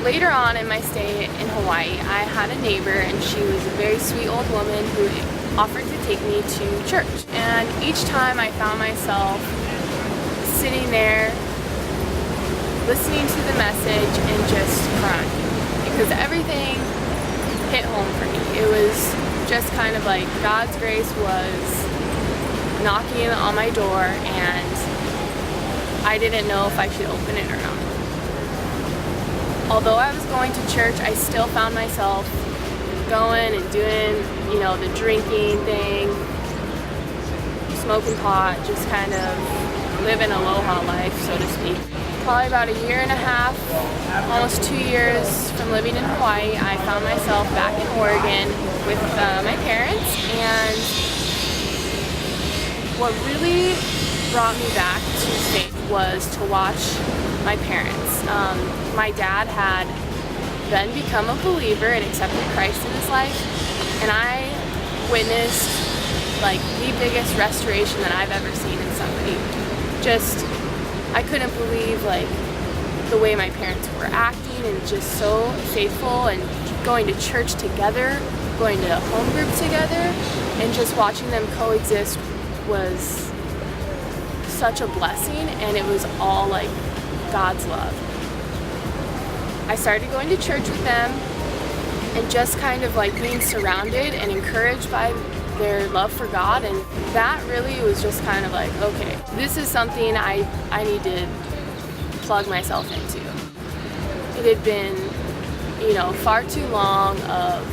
later on in my stay in Hawaii, I had a neighbor, and she was a very sweet old woman who offered to take me to church. And each time I found myself sitting there listening to the message and just crying, because everything hit home for me. It was just kind of like God's grace was knocking on my door, and I didn't know if I should open it or not. Although I was going to church, I still found myself going and doing, the drinking thing, smoking pot, just kind of living aloha life, so to speak. Probably about a year and a half, almost 2 years from living in Hawaii, I found myself back in Oregon with my parents, and what really brought me back to faith was to watch my parents. My dad had then become a believer and accepted Christ in his life, and I witnessed like the biggest restoration that I've ever seen in somebody. I couldn't believe like the way my parents were acting, and just so faithful, and going to church together, going to home group together, and just watching them coexist was such a blessing, and it was all like God's love. I started going to church with them, and just kind of like being surrounded and encouraged by their love for God, and that really was just kind of like, okay, this is something I need to plug myself into. It had been, far too long of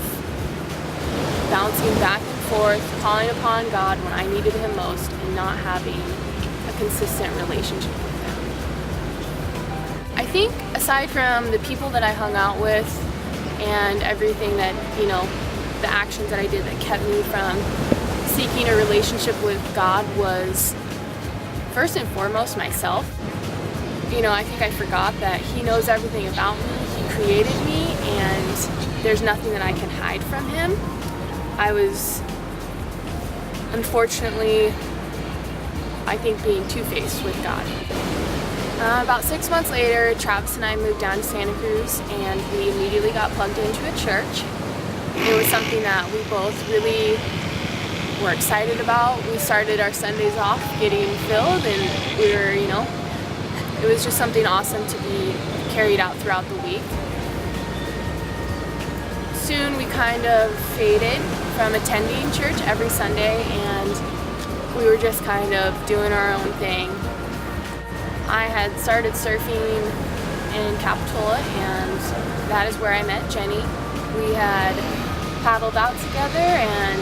bouncing back and forth, calling upon God when I needed Him most, and not having a consistent relationship with Him. I think aside from the people that I hung out with and everything that, the actions that I did that kept me from seeking a relationship with God, was first and foremost myself. I think I forgot that He knows everything about me. He created me, and there's nothing that I can hide from Him. I was, unfortunately, I think, being two-faced with God. About 6 months later, Travis and I moved down to Santa Cruz, and we immediately got plugged into a church. It was something that we both really were excited about. We started our Sundays off getting filled, and we were, it was just something awesome to be carried out throughout the week. Soon we kind of faded from attending church every Sunday, and we were just kind of doing our own thing. I had started surfing in Capitola, and that is where I met Jenny. We had paddled out together and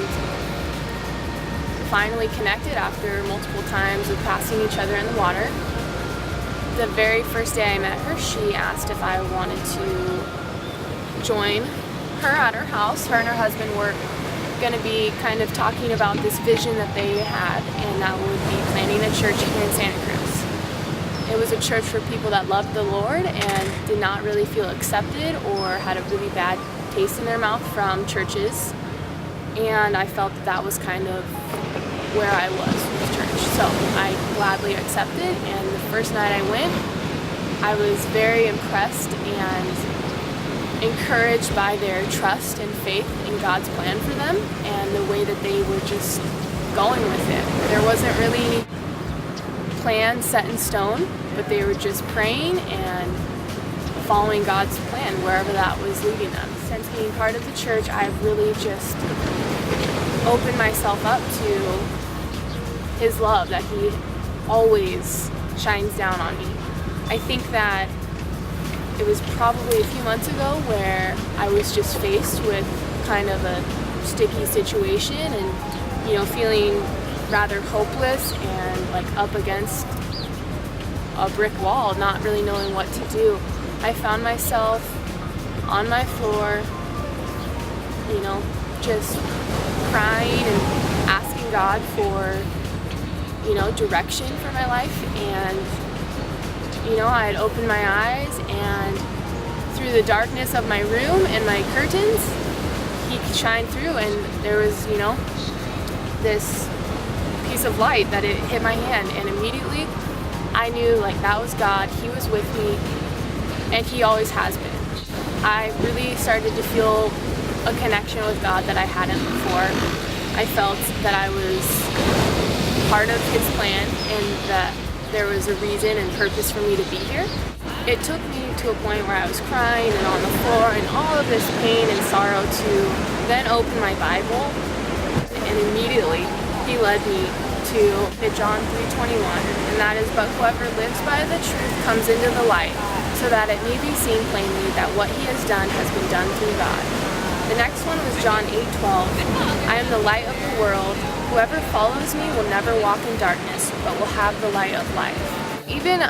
finally connected after multiple times of passing each other in the water. The very first day I met her, she asked if I wanted to join her at her house. Her and her husband were going to be kind of talking about this vision that they had, and that would be planning a church here in Santa Cruz. It was a church for people that loved the Lord and did not really feel accepted or had a really bad taste in their mouth from churches, and I felt that was kind of where I was with church. So I gladly accepted, and the first night I went, I was very impressed and encouraged by their trust and faith in God's plan for them, and the way that they were just going with it. There wasn't really any plan set in stone, but they were just praying and following God's plan wherever that was leading them. Since being part of the church, I've really just opened myself up to His love that He always shines down on me. I think that it was probably a few months ago where I was just faced with kind of a sticky situation and, feeling rather hopeless and like up against a brick wall, not really knowing what to do. I found myself on my floor, just crying and asking God for, direction for my life. And, I had opened my eyes, and through the darkness of my room and my curtains, He shined through, and there was, this piece of light that it hit my hand, and immediately I knew like that was God. He was with me, and He always has been. I really started to feel a connection with God that I hadn't before. I felt that I was part of His plan and that there was a reason and purpose for me to be here. It took me to a point where I was crying and on the floor and all of this pain and sorrow to then open my Bible, and immediately He led me to John 3:21, and that is, "But whoever lives by the truth comes into the light, so that it may be seen plainly that what he has done has been done through God." The next one was John 8:12, "I am the light of the world. Whoever follows me will never walk in darkness, but will have the light of life." Even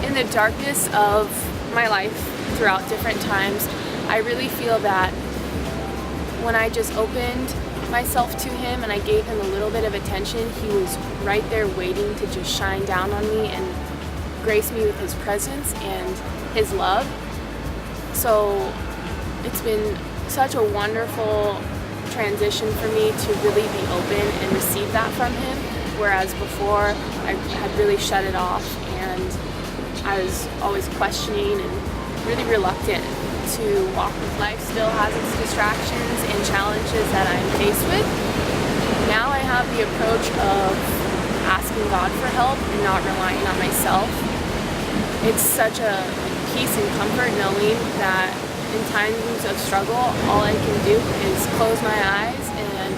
in the darkness of my life throughout different times, I really feel that when I just opened myself to Him and I gave Him a little bit of attention, He was right there waiting to just shine down on me and grace me with His presence and His love. So it's been such a wonderful transition for me to really be open and receive that from Him, whereas before I had really shut it off and I was always questioning and really reluctant to walk with life. Still has its distractions and challenges that I'm faced with. Now I have the approach of asking God for help and not relying on myself. It's such a peace and comfort knowing that in times of struggle, all I can do is close my eyes and,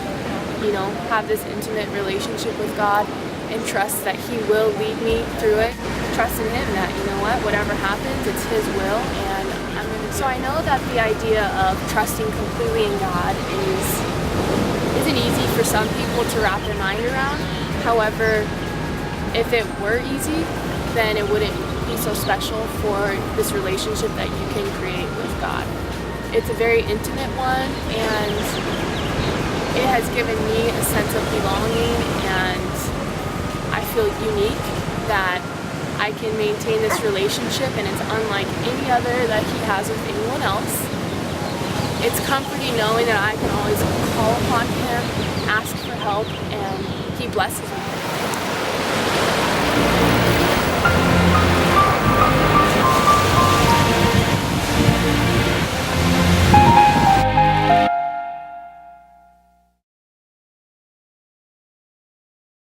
have this intimate relationship with God and trust that He will lead me through it. Trust in Him that, whatever happens, it's His will, and so I know that the idea of trusting completely in God isn't easy for some people to wrap their mind around. However, if it were easy, then it wouldn't be so special for this relationship that you can create with God. It's a very intimate one, and it has given me a sense of belonging, and I feel unique that I can maintain this relationship, and it's unlike any other that He has with anyone else. It's comforting knowing that I can always call upon Him, ask for help, and He blesses me.